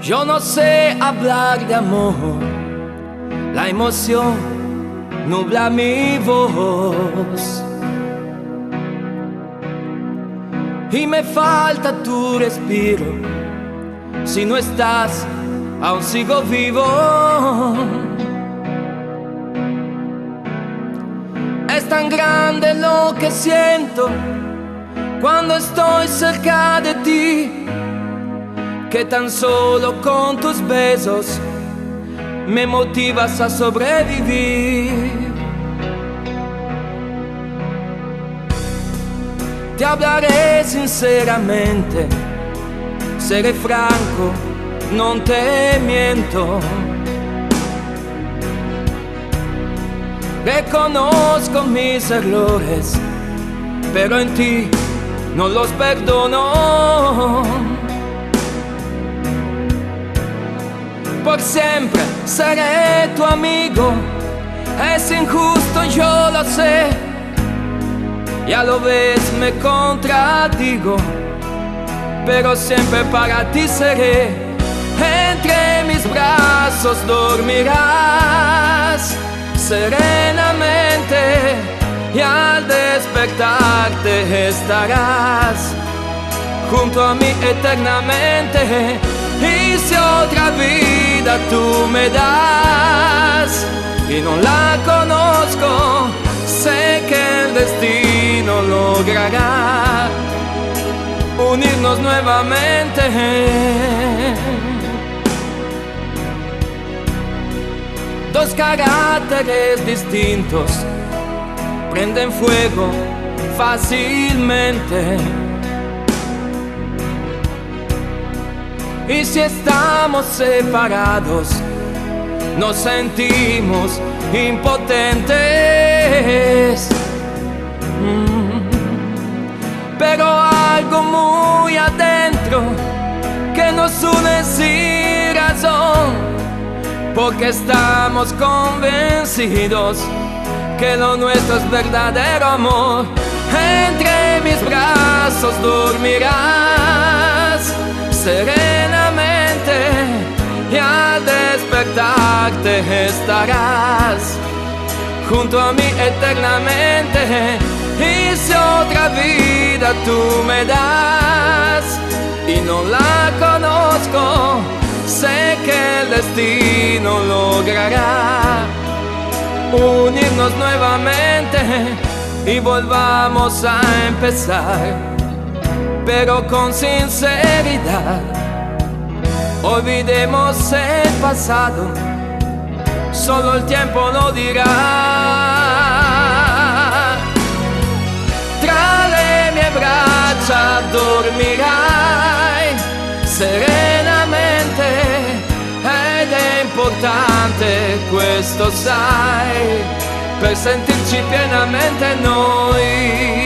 Yo no sé hablar de amor, la emoción nubla mi voz y me falta tu respiro. Si no estás, aún sigo vivo. Es tan grande lo que siento cuando estoy cerca de ti, que tan solo con tus besos me motivas a sobrevivir. Te hablaré sinceramente, seré franco, non te miento. Reconozco mis errores, pero en ti no los perdono. Por siempre seré tu amigo, es injusto, yo lo sé. Ya lo ves, me contradigo, pero siempre para ti seré. Entre mis brazos dormirás serenamente y al despertarte estarás junto a mí eternamente. Y si otra vida tú me das y no la conozco, sé que el destino logrará unirnos nuevamente. Dos caracteres distintos prenden fuego fácilmente. Y si estamos separados, nos sentimos impotentes. Pero algo muy adentro que nos une sin razón, porque estamos convencidos que lo nuestro es verdadero amor. Entre mis brazos dormirás serenamente y al despertarte estarás junto a mí eternamente. Y si otra vida tú me das y no la conozco, sé que el destino logrará unirnos nuevamente y volvamos a empezar, pero con sinceridad. Olvidemos el pasado, solo el tiempo lo dirá. Tra le mie braccia dormirai serenamente, ed è importante, questo sai, per sentirci pienamente noi.